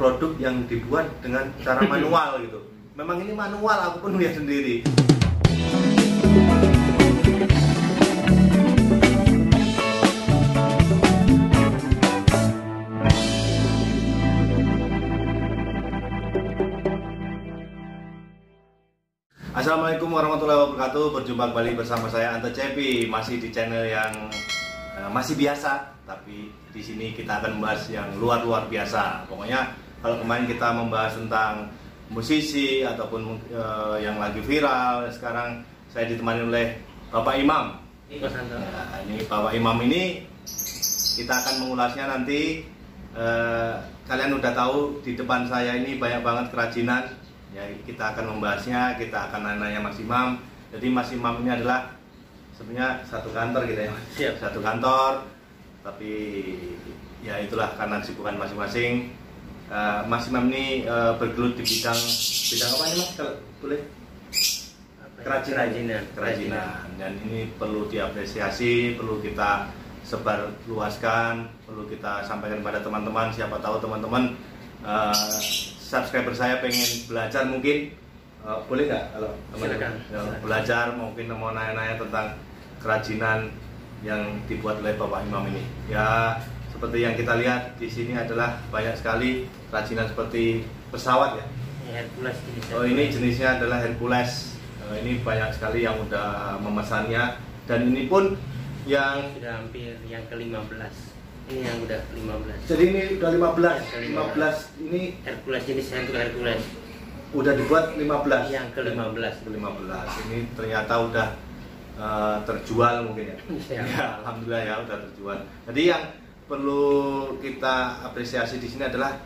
produk yang dibuat dengan cara manual gitu. Memang ini manual, aku pun lihat sendiri. Assalamualaikum warahmatullahi wabarakatuh. Berjumpa kembali bersama saya Ante Cepi, masih di channel yang masih biasa, tapi di sini kita akan membahas yang luar biasa. Pokoknya kalau kemarin kita membahas tentang musisi ataupun yang lagi viral, sekarang saya ditemani oleh Bapak Imam. Ya, ini Bapak Imam ini kita akan mengulasnya nanti. Kalian udah tahu di depan saya ini banyak banget kerajinan. Ya, kita akan membahasnya, kita akan nanya Mas Imam. Jadi Mas Imam ini adalah sebenarnya satu kantor gitu ya. Siap. Satu kantor, tapi ya itulah karena kesibukan masing-masing. Mas Imam ini bergelut di bidang apa ini Mas? Kalau boleh? Kerajinan. Dan ini perlu diapresiasi, perlu kita sebar luaskan, perlu kita sampaikan pada teman-teman. Siapa tahu teman-teman subscriber saya pengen belajar mungkin, boleh nggak kalau teman-teman belajar, mungkin mau nanya-nanya tentang kerajinan yang dibuat oleh Bapak Imam ini. Ya seperti yang kita lihat di sini adalah banyak sekali kerajinan seperti pesawat ya. Hercules jenisnya. Oh, ini jenisnya adalah Hercules. Ini banyak sekali yang udah memesannya, dan ini pun yang sudah hampir yang ke-15. Ini yang udah 15. Jadi ini udah 15. Yang 15 ini Hercules jenis Hercules. udah dibuat 15. Yang ke-15. Ini ternyata udah terjual mungkin ya. Ya. Ya, alhamdulillah ya udah terjual. Jadi yang perlu kita apresiasi di sini adalah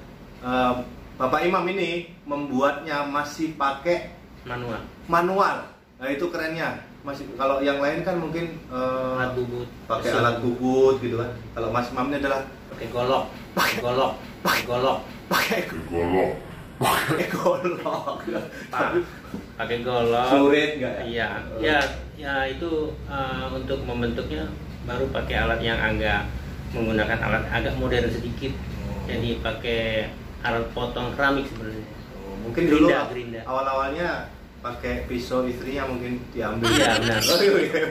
Bapak Imam ini membuatnya masih pakai manual. Nah, itu kerennya. Masih, kalau yang lain kan mungkin alat bubut, pakai alat bubut gitu kan. Kalau Mas Imam ini adalah pakai golok. Pakai golok. Pakai golok. Fluorid enggak ya? Iya. Ya itu untuk membentuknya baru pakai alat yang menggunakan alat agak modern sedikit. Jadi pakai alat potong keramik sebenarnya. Mungkin dulu awal-awalnya pakai pisau istrinya mungkin diambil. Iya benar. Oh, iya.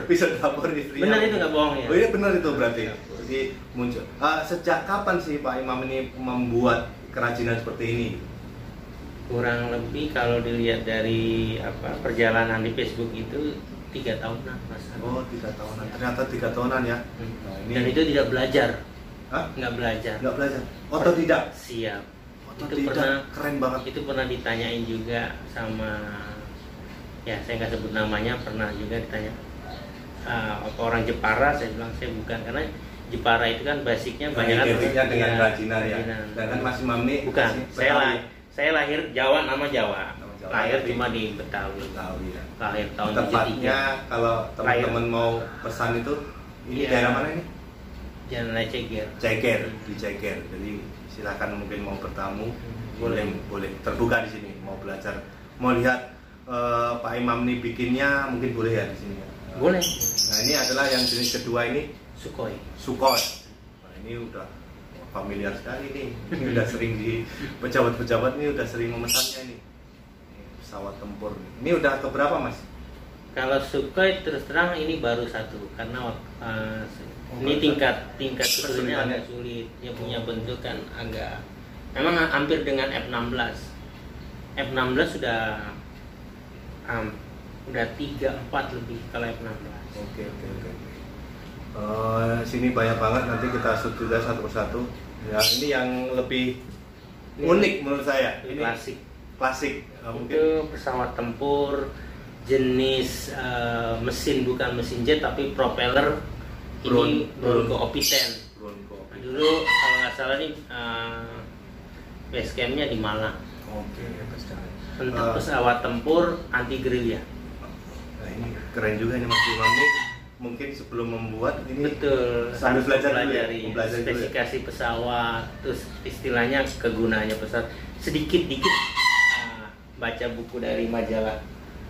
Pisau dapur istrinya. Benar itu nggak bohong ya? Oh iya benar itu berarti. Jadi muncul. Sejak kapan sih Pak Imam ini membuat kerajinan seperti ini? Kurang lebih kalau dilihat dari perjalanan di Facebook itu 3 tahunan Mas. Oh 3 tahunan. Ternyata 3 tahunan ya. Nah, ini... Dan itu tidak belajar. Hah? Nggak belajar. Otodidak. Siap. Itu pernah keren banget. Itu pernah ditanyain juga sama, ya saya nggak sebut namanya, pernah juga ditanya orang Jepara. Saya bilang saya bukan, karena Jepara itu kan basicnya banyak dengan kerajinan ya. Dan kan Mas Imam ini bukan. Saya lahir Jawa, nama Jawa. Lahir cuma di Betawi. Ya. Lahir tahun 73. Tepatnya kalau teman-teman mau pesan itu, ini daerah mana ini? Jalan Ceger. Di Ceger. Jadi silakan mungkin mau bertamu, boleh terbuka di sini, mau belajar, mau lihat Pak Imam ini bikinnya, mungkin boleh ya di sini. Boleh. Nah ini adalah yang jenis kedua ini, Sukhoi. Nah, ini udah familiar sekali nih. Ini udah sering di pejabat-pejabat ini udah sering memesannya ini pesawat tempur. Ini udah keberapa Mas? Kalau Sukhoi terus terang ini baru satu, karena ini tingkat kesulitannya agak sulit. Dia punya bentuk kan agak, memang hampir dengan F16 sudah 3-4 lebih kalau F16. Oke. Sini banyak banget, nanti kita sudah satu persatu. Ya ini yang lebih unik menurut saya. Ini klasik. Mungkin itu pesawat tempur jenis mesin, bukan mesin jet tapi propeller. Ini Bronco Opiten. Dulu kalau nggak salah nih base campnya di Malang. Oke, Untuk pesawat tempur anti gerilya. Nah ini keren juga nih Mas Imam nih. Mungkin sebelum membuat ini betul sambil belajar spesifikasi pesawat, terus istilahnya kegunaannya pesawat. Sedikit-dikit baca buku dari majalah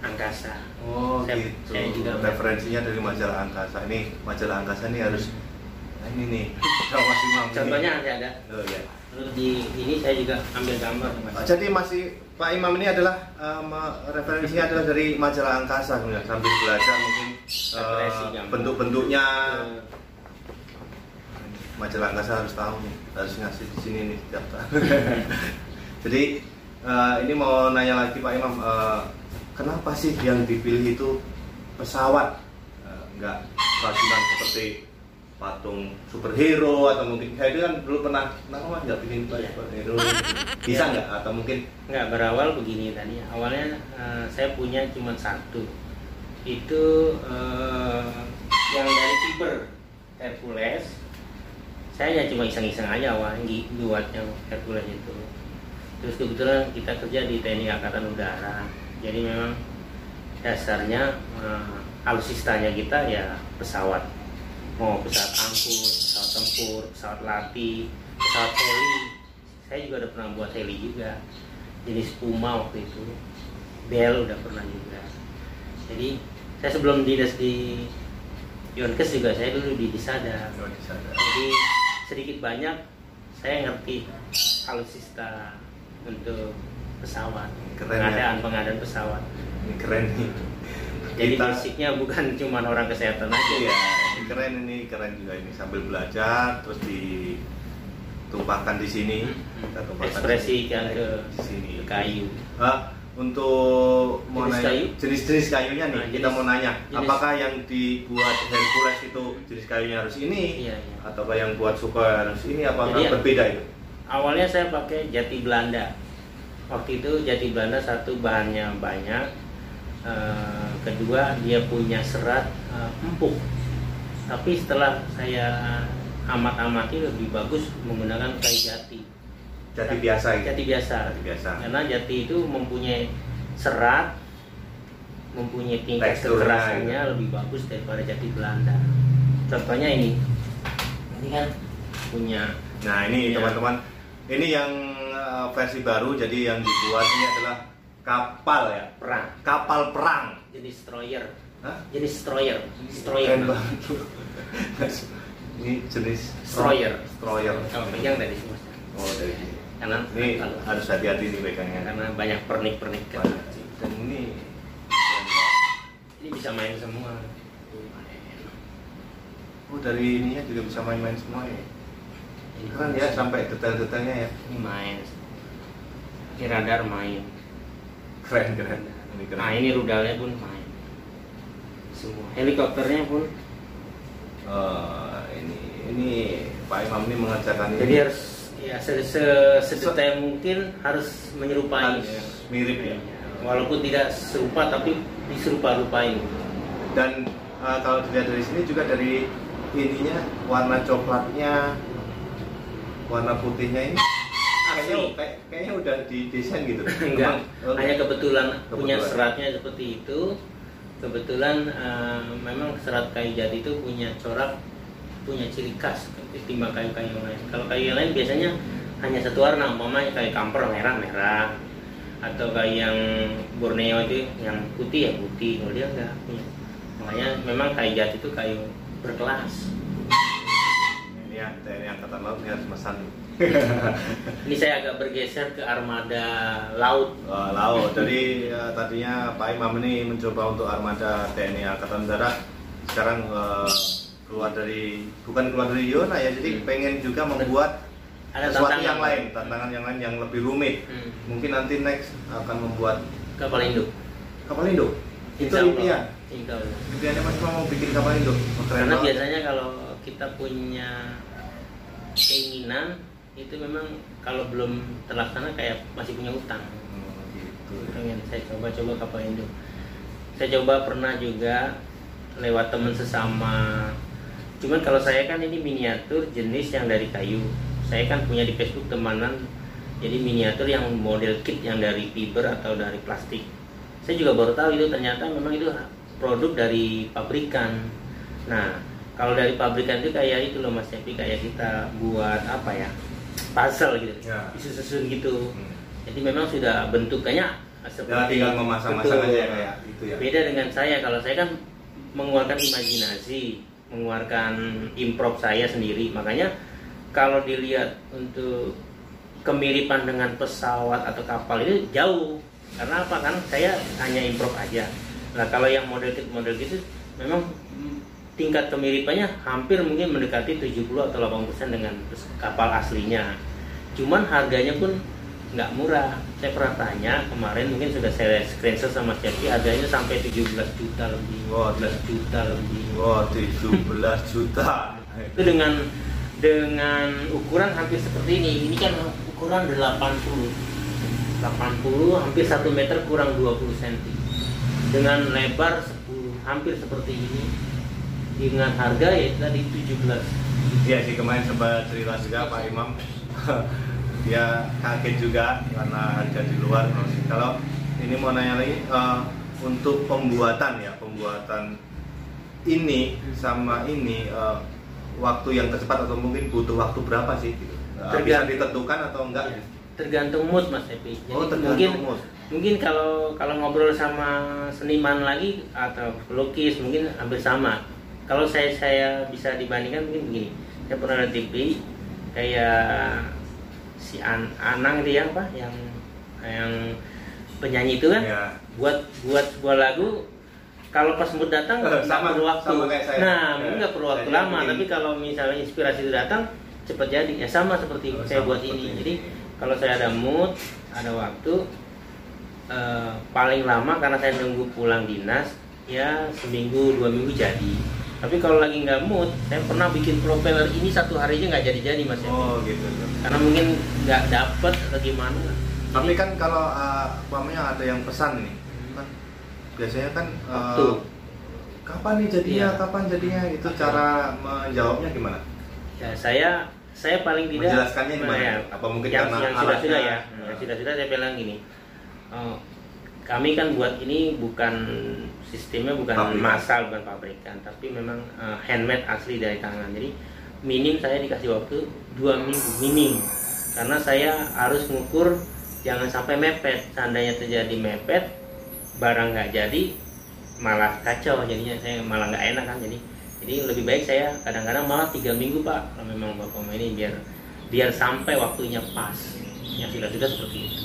Angkasa. Oh gitu. Saya juga referensinya dari majalah Angkasa. Ini majalah Angkasa ini harus ini nih. Mas Imam. Contohnya ada. Oh ya. Lalu di ini saya juga ambil gambar nih, Mas. Jadi masih Pak Imam ini adalah referensinya adalah dari majalah Angkasa sebenarnya, sambil belajar mungkin bentuk-bentuknya. Majalah Angkasa harus tahu nih, harus ngasih di sini nih setiap tahun. Jadi ini mau nanya lagi Pak Imam, kenapa sih yang dipilih itu pesawat, nggak kerajinan seperti patung superhero atau mungkin saya itu kan dulu pernah nggak bikin superhero, bisa nggak atau mungkin nggak? Berawal begini tadi, awalnya saya punya cuma satu, itu yang dari Fiber Hercules. Saya cuma iseng-iseng aja awalnya buat yang Hercules itu. Terus kebetulan kita kerja di TNI Angkatan Udara, jadi memang dasarnya alutsistanya kita ya pesawat, mau pesawat angkut, pesawat tempur, pesawat latih, pesawat heli. Saya juga udah pernah buat heli juga, jenis Puma waktu itu. Bell udah pernah juga. Jadi saya sebelum dinas di Yonkes juga saya dulu di Disada. Jadi sedikit banyak saya ngerti alutsista untuk pesawat, pengadaan pesawat. Ini keren nih. Jadi basicnya bukan cuma orang kesehatan aja. Iya, keren juga ini, sambil belajar terus ditumpahkan di sini, kita tumpahkan ekspresikan ke sini kayu. Untuk mau Jenis nanya kayu? jenis kayunya nih, kita mau nanya apakah yang dibuat Hercules itu jenis kayunya harus ini, iya. ataukah yang buat Sukhoi harus ini, apakah Jadi, berbeda itu? Awalnya saya pakai jati Belanda. Waktu itu jati Belanda, satu bahannya banyak, kedua dia punya serat empuk. Tapi setelah saya amati lebih bagus menggunakan kayu jati. Jati biasa gitu? Jati biasa. Karena jati itu mempunyai serat, mempunyai tingkat kekerasannya lebih bagus daripada jati Belanda. Contohnya ini kan punya. Nah ini teman-teman, ini yang versi baru. Jadi yang dibuat ini adalah kapal ya, Perang. Kapal perang. Jenis destroyer. Hah? Jenis destroyer. Keren banget. Ini jenis destroyer. Kalau pegang dari sini. Oh dari sini. Karena ini harus hati-hati nih pegangnya. Karena banyak pernik-pernik kan. Dan ini bisa main semua. Oh dari ininya juga bisa main-main semua ya. Keren ya, sampai detail-detailnya ya. Ini main. Ini radar main. Keren. Ini keren. Nah ini rudalnya pun main. Semua. Helikopternya pun. Ini Pak Imam ini mengerjakan Jadi ini. harus ya sedetail mungkin harus menyerupai. Mirip ya. Walaupun tidak serupa tapi diserupa-rupain. Dan kalau dilihat dari sini juga dari ininya, warna coklatnya, warna putihnya ini kayaknya udah didesain gitu. Enggak, hanya kebetulan punya seratnya seperti itu. Kebetulan memang serat kayu jati itu punya corak, punya ciri khas ketimbang kayu-kayu yang lain. Kalau kayu yang lain biasanya hanya satu warna, umpamanya kayu kamper merah, atau kayu yang Borneo itu yang putih ya putih. Kalau dia enggak punya. Makanya memang kayu jati itu kayu berkelas. Ini ya, TNI Angkatan Laut ini harus mesan. Ini saya agak bergeser ke armada laut. Laut. Jadi tadinya Pak Imam ini mencoba untuk armada TNI Angkatan Udara. Sekarang bukan keluar dari Yona ya. Jadi pengen juga membuat sesuatu yang lain, tantangan yang lain yang lebih rumit. Mungkin nanti next akan membuat Kapal induk. Kapal induk. Itu impian. Impiannya Mas mau bikin kapal induk. Karena biasanya kalau kita punya keinginan itu memang kalau belum terlaksana kayak masih punya utang. Gitu. Pengen saya coba kapal induk. Saya coba pernah juga lewat teman sesama. Cuman kalau saya kan ini miniatur jenis yang dari kayu. Saya kan punya di Facebook temanan. Jadi miniatur yang model kit yang dari fiber atau dari plastik. Saya juga baru tahu itu ternyata memang itu produk dari pabrikan. Nah, kalau dari pabrikan itu kayak itu loh Mas Cepi, kayak kita buat apa ya, puzzle gitu, disusun gitu. Jadi memang sudah bentukannya seperti tinggal memasang-masang aja kayak itu ya. Beda dengan saya, kalau saya kan mengeluarkan imajinasi, mengeluarkan improv saya sendiri. Makanya kalau dilihat untuk kemiripan dengan pesawat atau kapal itu jauh. Karena apa kan? Saya hanya improve aja. Nah kalau yang model gitu memang tingkat kemiripannya hampir mungkin mendekati 70 atau 80% dengan kapal aslinya. Cuman harganya pun nggak murah. Saya pernah tanya kemarin, mungkin sudah saya screenshot sama Cepi, harganya sampai 17 juta lebih. Wow, 17 juta lebih. Wow, 17 juta. Itu dengan ukuran hampir seperti ini. Ini kan ukuran 80 hampir 1 meter kurang 20 cm. Dengan lebar 10, hampir seperti ini. Dengan harga ya tadi 17. Iya sih, kemarin sempat cerita juga Pak Imam. Dia kaget juga karena harga di luar. Kalau ini mau nanya lagi, untuk pembuatan ini sama ini, waktu yang tercepat atau mungkin butuh waktu berapa sih gitu? Bisa ditentukan atau enggak? Ya, tergantung mood Mas Epi. Tergantung mood. Mungkin kalau ngobrol sama seniman lagi atau pelukis mungkin hampir sama. Kalau saya bisa dibandingkan mungkin begini. Saya pernah lihat TV kayak si Anang itu ya, apa yang penyanyi itu kan, ya. buat sebuah lagu, kalau pas mood datang nggak perlu waktu. Nggak perlu waktu lama. Tapi kalau misalnya inspirasi itu datang cepat jadi. Ya sama seperti saya buat ini. Jadi kalau saya ada mood, ada waktu, paling lama karena saya nunggu pulang dinas ya seminggu 2 minggu jadi. Tapi kalau lagi nggak mood, saya pernah bikin propeller ini 1 hari aja nggak jadi Mas. Oh gitu. Karena mungkin nggak dapet atau gimana. Tapi kan kalau umpamanya ada yang pesan nih, kan biasanya kan kapan nih jadinya, kapan jadinya, itu cara menjawabnya gimana? Ya saya paling tidak menjelaskannya gimana? Ya, apa mungkin yang karena sudah ya, yang sudah saya bilang gini. Kami kan buat ini bukan sistemnya, bukan massal, bukan pabrikan, tapi memang handmade asli dari tangan. Jadi minim saya dikasih waktu 2 minggu minim, karena saya harus ngukur jangan sampai mepet. Seandainya terjadi mepet, barang nggak jadi, malah kacau jadinya, saya malah nggak enak kan. Jadi lebih baik saya kadang-kadang malah 3 minggu Pak, kalau memang Bapak ini biar sampai waktunya pas. Yang sudah seperti itu.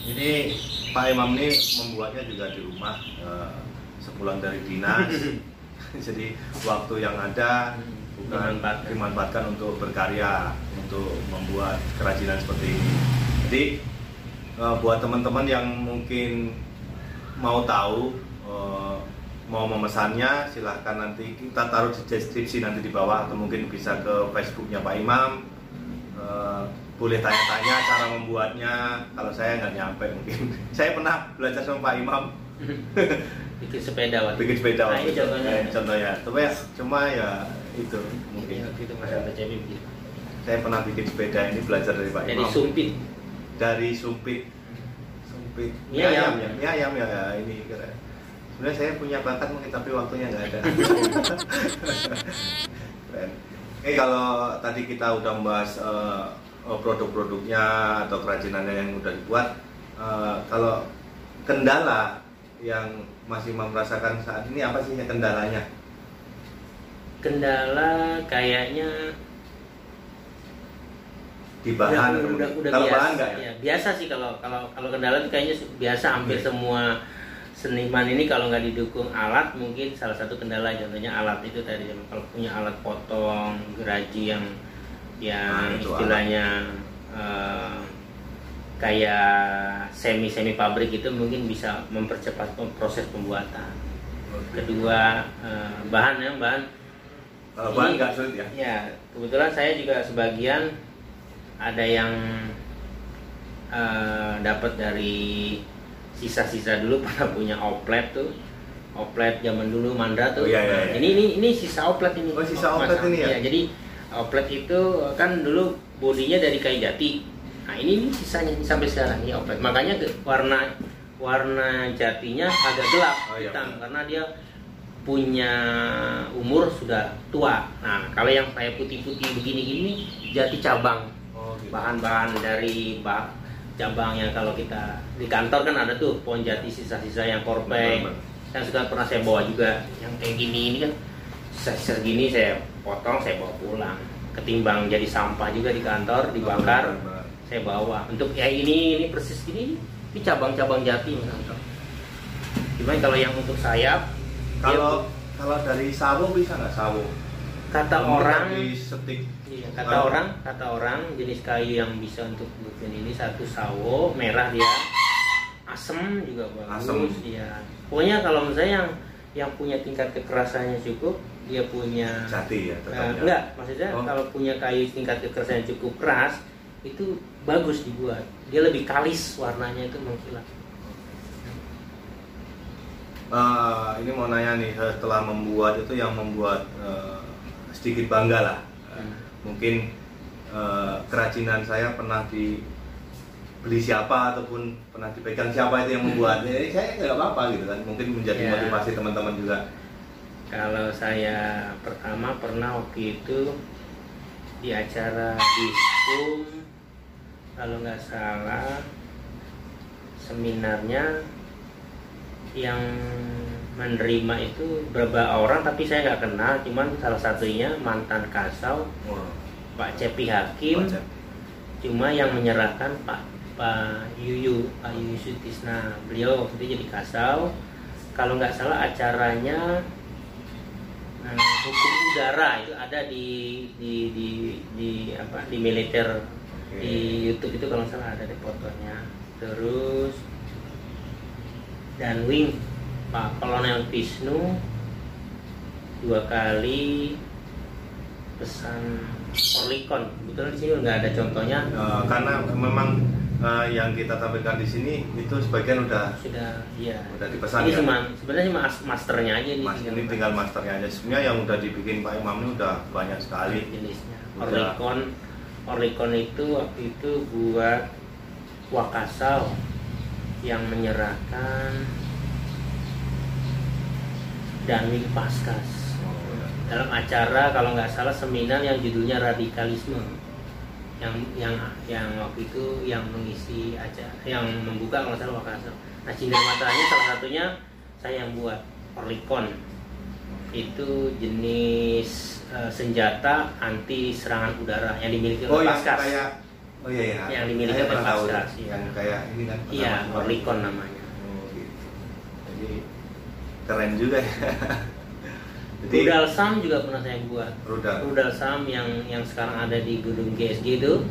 Jadi Pak Imam ini membuatnya juga di rumah, sepulang dari dinas. Jadi waktu yang ada bukan dimanfaatkan untuk berkarya, untuk membuat kerajinan seperti ini. Jadi buat teman-teman yang mungkin mau tahu, mau memesannya, silahkan nanti kita taruh di deskripsi nanti di bawah, atau mungkin bisa ke Facebooknya Pak Imam. Boleh tanya-tanya cara membuatnya. Kalau saya nggak nyampe mungkin. Saya pernah belajar sama Pak Imam bikin sepeda waktu itu. Contohnya. Cuma ya itu mungkin. Itu masalah jadi begitu. Saya pernah bikin sepeda ini belajar dari Pak Imam. Dari sumpit. Mie ayam ya ini kira. Sebenarnya saya punya bakat mungkin, tapi waktunya nggak ada. Kalau tadi kita udah membahas produk-produknya atau kerajinannya yang udah dibuat, kalau kendala yang masih merasakan saat ini apa sih kendalanya? Kendala kayaknya di bahan. Udah kalau biasa, bahan nggak ya? Biasa sih kalau kendala itu kayaknya biasa hampir semua seniman ini. Kalau nggak didukung alat, mungkin salah satu kendala, contohnya alat itu tadi. Kalau punya alat potong geraji yang istilahnya kayak semi pabrik, itu mungkin bisa mempercepat proses pembuatan. Kedua, bahan nggak sulit ya? Ya, kebetulan saya juga sebagian ada yang dapat dari sisa-sisa dulu. Pernah punya oplet zaman dulu Mandra tuh. Iya. Ini sisa oplet ini. Oh, sisa oplet ini ya? Ya, jadi oplet itu kan dulu bodinya dari kayu jati. Nah ini sisanya sampai sekarang ini oplet. Makanya warna jatinya agak gelap hitam, karena dia punya umur sudah tua. Nah kalau yang kayak putih-putih begini-gini jati cabang. Gitu. Bahan-bahan dari cabangnya, kalau kita di kantor kan ada tuh pohon jati sisa-sisa yang korpeng. Yang suka pernah saya bawa juga, yang kayak gini ini kan sisa-sisa gini saya potong, saya bawa pulang. ketimbang jadi sampah juga di kantor dibakar. Saya bawa untuk ya ini persis ini cabang-cabang jati misalnya. Cuman kalau yang untuk sayap, kalau dari sawo bisa nggak sawo? Kata orang, iya, kata orang jenis kayu yang bisa untuk bikin ini satu sawo merah dia, asem juga bagus. Ya, pokoknya kalau menurut saya yang punya tingkat kekerasannya cukup, dia punya jati ya. Enggak, maksudnya kalau punya kayu tingkat kekerasannya cukup keras itu bagus dibuat, dia lebih kalis warnanya itu mengkilat. Ini mau nanya nih, setelah membuat itu yang membuat sedikit bangga lah. Mungkin kerajinan saya pernah dibeli siapa ataupun pernah dipegang siapa itu yang membuat. Jadi saya nggak apa-apa gitu kan, mungkin menjadi motivasi teman-teman juga. Kalau saya pertama pernah waktu itu di acara Biskum, kalau nggak salah seminarnya yang menerima itu beberapa orang tapi saya nggak kenal, cuman salah satunya mantan Kasau, Pak Cepi Hakim. Cuma yang menyerahkan Pak Yuyu Sutisna, beliau waktu itu jadi Kasau. Kalau nggak salah acaranya hukum udara itu ada di militer. Di YouTube itu kalau nggak salah ada di fotonya. Terus dan Wing Pak Kolonel Wisnu 2 kali pesan Orlikon. Betul di sini nggak ada contohnya. Karena memang yang kita tampilkan di sini itu sebagian udah dipesan. Ini sebenarnya cuma masternya aja nih. Ini tinggal masternya aja. Sebenarnya yang udah dibikin Pak Imam ini udah banyak sekali jenisnya. Orlikon itu waktu itu buat Wakasau yang menyerahkan Danwing Paskas dalam acara kalau nggak salah seminar yang judulnya radikalisme, yang waktu itu yang mengisi acara, yang membuka kalau nggak salah Wakasau. Nah, cindera matanya salah satunya saya yang buat. Orlikon itu jenis senjata anti serangan udara yang dimiliki oleh Paskas. Yang dimiliki oleh Paskas. Yang kayak ini kan. Iya, Orlikon namanya. Gitu. Jadi keren juga ya. Jadi, rudal SAM juga pernah saya buat. Rudal SAM yang sekarang ada di gedung GSG itu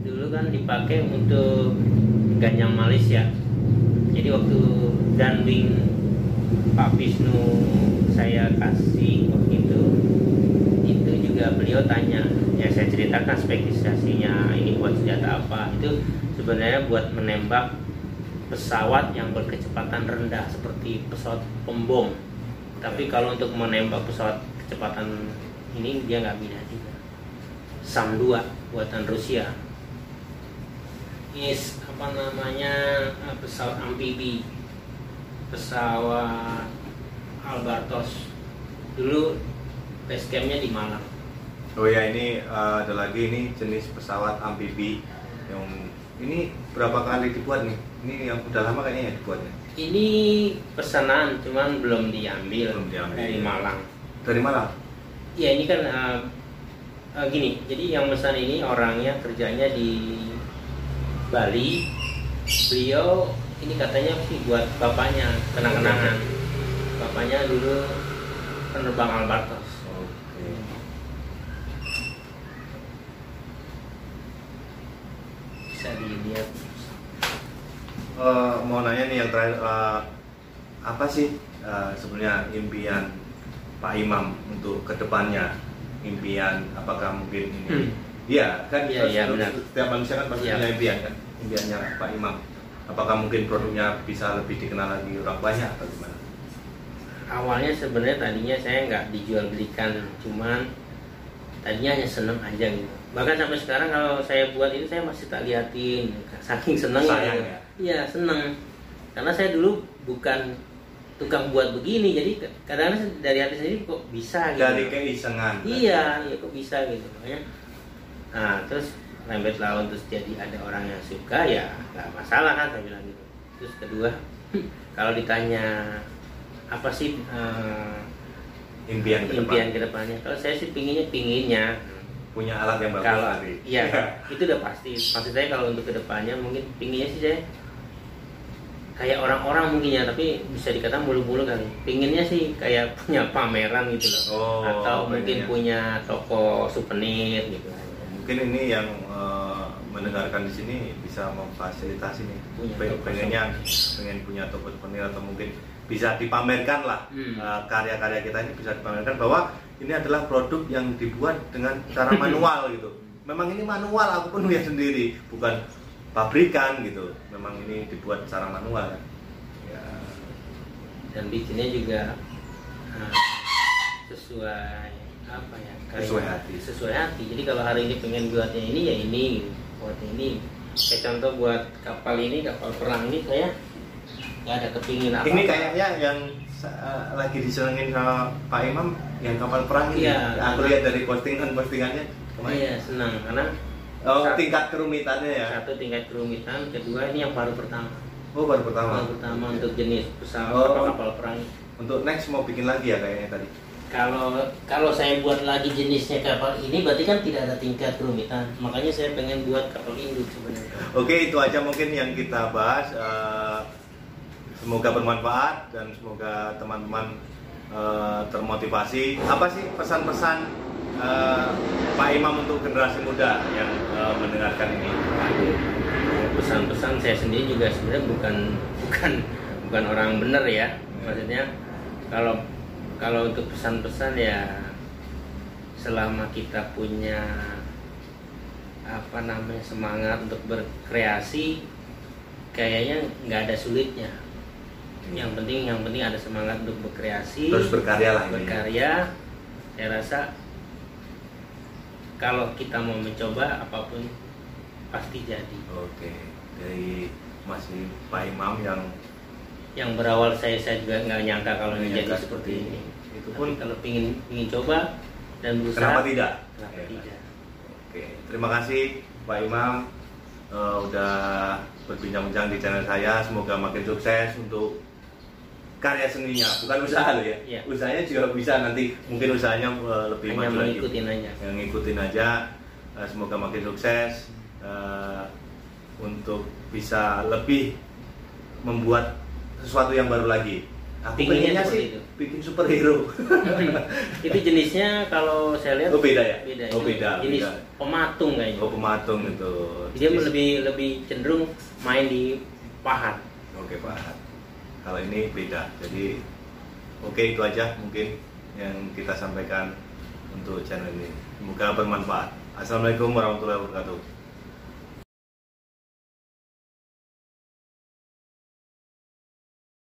dulu kan dipakai untuk Ganyang Malaysia. Jadi waktu Danwing Pak Wisnu saya kasih waktu itu juga beliau tanya, ya saya ceritakan spesifikasinya ini buat senjata apa. Itu sebenarnya buat menembak pesawat yang berkecepatan rendah seperti pesawat pembom. Tapi kalau untuk menembak pesawat kecepatan ini dia nggak bisa juga. SAM 2 buatan Rusia. Apa namanya, pesawat amfibi, pesawat Albatros. Dulu base campnya di Malang. Oh ya, ini ada lagi ini jenis pesawat amfibi yang ini berapa kali dibuat nih? Ini yang udah lama kayaknya ya dibuatnya. Ini pesanan, cuman belum diambil dari Malang. Dari Malang? Ya ini kan gini. Jadi yang pesan ini orangnya kerjanya di Bali. Beliau ini katanya sih buat bapaknya kenang-kenangan. Bapaknya dulu penerbang Albatros. Oke. Bisa dilihat. Mau nanya nih yang terakhir, apa sih sebenarnya impian Pak Imam untuk kedepannya? Impian apakah mungkin ini? Iya kan, benar. Setiap manusia kan pasti punya impian kan, impiannya Pak Imam. Apakah mungkin produknya bisa lebih dikenal lagi orang banyak atau gimana? Awalnya sebenarnya tadinya saya nggak dijual belikan, cuman tadinya hanya seneng aja gitu. Bahkan sampai sekarang kalau saya buat itu saya masih tak liatin, saking seneng ya. Iya seneng, karena saya dulu bukan tukang buat begini, jadi kadang-kadang dari hati sendiri kok bisa gitu. Dari keisengan. Iya, kok bisa gitu. Makanya, nah terus lambat laun terus jadi ada orang yang suka ya nggak masalah kan saya bilang gitu. Terus kedua, kalau ditanya apa sih impian ke depan. kedepannya. Kalau saya sih pinginnya Punya alat yang bagus kalau tadi. iya itu udah pasti. Maksud saya kalau untuk kedepannya mungkin pinginnya sih saya kayak orang-orang mungkin ya, tapi bisa dikatakan mulu-mulu kali. Pinginnya sih kayak punya pameran gitu loh, atau mungkin punya toko souvenir gitu. Mungkin ini yang mendengarkan di sini bisa memfasilitasi nih. Pengen punya toko souvenir, atau mungkin bisa dipamerkan lah karya-karya kita ini bisa dipamerkan bahwa ini adalah produk yang dibuat dengan cara manual gitu. Memang ini manual, aku pun lihat sendiri, bukan pabrikan gitu. Memang ini dibuat secara manual ya. Dan bikinnya juga sesuai apa ya? Sesuai hati. Jadi kalau hari ini pengen buatnya ini ya ini, buatnya ini. Kayak contoh buat kapal perang ini saya nggak ada kepingin apa. Ini kayaknya yang lagi disenengin sama Pak Imam yang kapal perang ini. Iya, aku lihat dari postingannya kemarin. Iya, senang karena tingkat kerumitannya ya. Satu, tingkat kerumitan. Kedua, ini yang baru pertama. Baru pertama. Untuk jenis pesawat kapal perang. Untuk next mau bikin lagi ya kayaknya tadi. Kalau saya buat lagi jenisnya kapal ini berarti kan tidak ada tingkat kerumitan. Makanya saya pengen buat kapal induk sebenarnya. Oke, itu aja mungkin yang kita bahas. Semoga bermanfaat dan semoga teman-teman termotivasi. Apa sih pesan-pesan Pak Imam untuk generasi muda yang mendengarkan ini? Pesan-pesan saya sendiri juga sebenarnya bukan orang benar ya. Maksudnya kalau untuk pesan-pesan ya, selama kita punya semangat untuk berkreasi, kayaknya nggak ada sulitnya. Yang penting ada semangat untuk berkreasi, terus berkarya lah. Saya rasa kalau kita mau mencoba apapun pasti jadi. Oke, dari masih Pak Imam yang berawal saya juga nggak nyangka kalau jadi seperti ini. Itu pun kalau pingin coba dan berusaha. Kenapa tidak? Tidak. Oke, terima kasih Pak Imam udah berbincang-bincang di channel saya. Semoga makin sukses untuk karya seninya, bukan usaha loh ya. Ya. Usahanya juga bisa nanti, mungkin usahanya lebih maju lagi. Yang ngikutin aja. Semoga makin sukses untuk bisa lebih membuat sesuatu yang baru lagi. Aku pengennya sih bikin superhero. Itu jenisnya kalau saya lihat beda ya? Beda. Jenis pematung kayaknya. Pematung itu. Dia lebih cenderung main di pahat. Oke, pahat. Kalau ini beda. Jadi oke, itu aja mungkin yang kita sampaikan untuk channel ini. Semoga bermanfaat. Assalamualaikum warahmatullahi wabarakatuh.